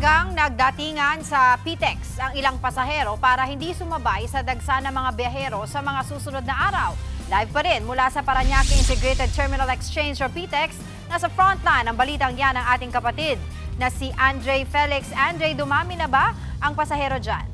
Maagang nagdatingan sa PTEX ang ilang pasahero para hindi sumabay sa dagsa ng mga biyahero sa mga susunod na araw. Live pa rin mula sa Parañaque Integrated Terminal Exchange or PTEX, nasa frontline ang balitang yan ng ating kapatid na si Andre Felix. Andre, dumami na ba ang pasahero dyan?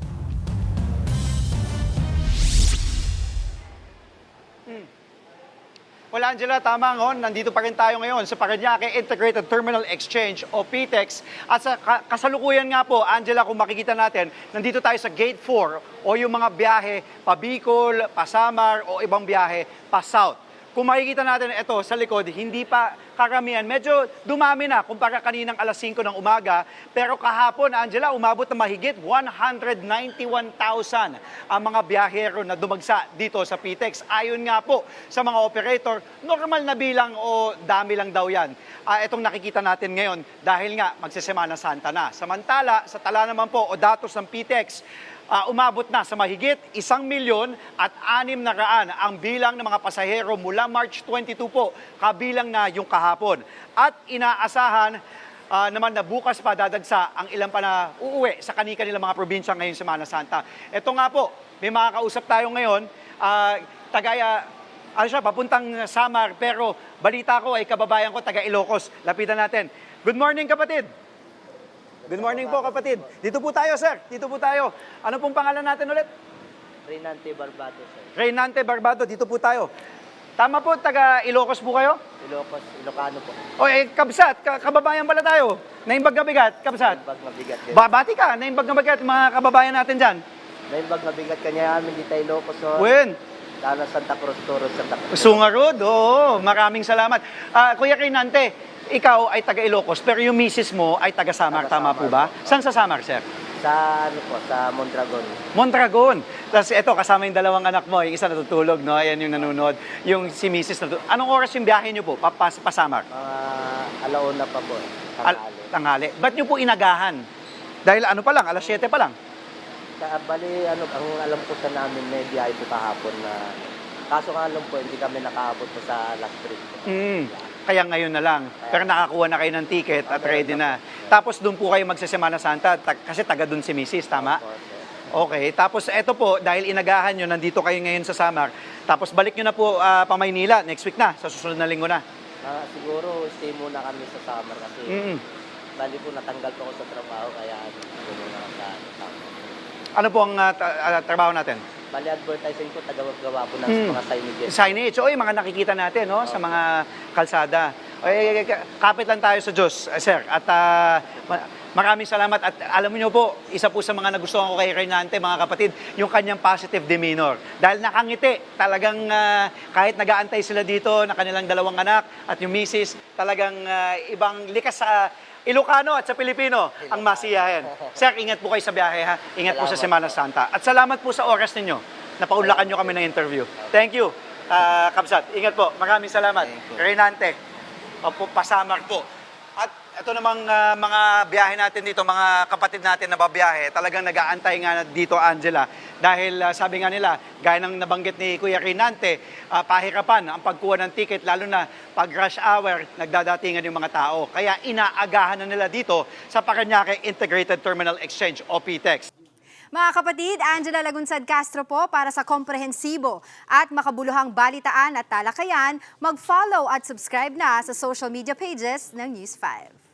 Wala, Angela, tama ngon. Nandito pa rin tayo ngayon sa Parañaque Integrated Terminal Exchange o PTEX. At sa kasalukuyan nga po, Angela, kung makikita natin, nandito tayo sa Gate 4 o yung mga biyahe pa Bicol, pa Samar o ibang biyahe pa South. Kung makikita natin ito sa likod, hindi pa karamihan. Medyo dumami na kumpara kaninang alas 5 ng umaga. Pero kahapon, Angela, umabot na mahigit 191,000 ang mga biyahero na dumagsa dito sa PTEX. Ayon nga po sa mga operator, normal na bilang o dami lang daw yan. Itong nakikita natin ngayon dahil nga magsisemana Santa na. Samantala, sa tala naman po o datos ng PTEX, umabot na sa mahigit 1,600,000 ang bilang ng mga pasahero mula March 22 po, kabilang na yung kahapon. At inaasahan naman na bukas pa dadagsa ang ilan pa na uuwi sa kanilang mga probinsya ngayon sa Semana Santa. Ito nga po, may makakausap tayo ngayon, papuntang Samar, pero balita ko ay kababayan ko, taga Ilocos. Lapitan natin. Good morning, kapatid. Good morning po, kapatid. Dito po tayo, sir. Dito po tayo. Ano pong pangalan natin ulit? Reynante Barbado, sir. Reynante Barbado. Dito po tayo. Tama po, taga Ilocos po kayo? Ilocos, Ilocano po. O, Kabsat, kababayan pala tayo. Naimbag na bigat, Kabsat. Naimbag na bigat. Bati ka, naimbag na bigat, mga kababayan natin dyan. Naimbag na bigat kanya amin dito Ilocos. Wen. Lalo Santa Cruz, Turo, Santa Cruz. Sungarod, oo. Maraming salamat. Kuya Reynante, ikaw ay taga Ilocos, pero yung misis mo ay taga Samar, tama po ba? Saan sa Samar, sir? Sa sa Mondragon. Mondragon. Tapos ito, kasama yung dalawang anak mo, yung isa natutulog, no? Ayan yung nanonood. Yung si Mrs. natutulog. Anong oras yung biyahe nyo po, pa Samar? Alauna pa po. Tanghali. Ba't nyo po inagahan? Dahil ano pa lang, alas 7 pa lang? Bali, ang alam ko sa namin, may biyahe po kahapon na... Kaso nga alam po, hindi kami nakaabot po sa last trip. Kaya ngayon na lang. Pero nakakuha na kayo ng ticket at ready na. Tapos doon po kayo magsasemana Santa kasi taga doon si Mrs., tama? Okay. Tapos eto po, dahil inagahan nyo, nandito kayo ngayon sa Samar. Tapos balik nyo na po pa Maynila, next week na, sa susunod na linggo na. Siguro, stay muna kami sa Samar kasi bali po natanggal po ako sa trabaho, kaya stay muna sa Samar. Ano po ang trabaho natin? Bali, advertising po, tagagawa po ng mga signages. Signage. O, yung mga nakikita natin, no? Sa mga kalsada. Kapit lang tayo sa Diyos, sir. At maraming salamat. At alam niyo po, isa po sa mga nagustuhan ko kay Reynante, mga kapatid, yung kanyang positive demeanor. Dahil nakangiti, talagang kahit nag-aantay sila dito na kanilang dalawang anak at yung misis, talagang ibang likas sa Ilocano at sa Pilipino ang masiyahin. Sir, ingat po kayo sa biyahe, ha? Ingat po sa Semana Santa. At salamat po sa oras ninyo. Napaunlakan nyo kami ng interview. Thank you, Kabsat. Ingat po. Maraming salamat. Reynante, pasamar po. At ito namang mga biyahe natin dito, mga kapatid natin na babiyahe, talagang nag-aantay nga dito, Angela. Dahil sabi nga nila, gaya ng nabanggit ni Kuya Reynante, pahirapan ang pagkuha ng ticket, lalo na pag rush hour, nagdadatingan yung mga tao. Kaya inaagahan na nila dito sa Parañaque Integrated Terminal Exchange o PTEX. Mga kapatid, Angela Lagunsad Castro po para sa komprehensibo at makabuluhang balitaan at talakayan. Mag-follow at subscribe na sa social media pages ng News 5.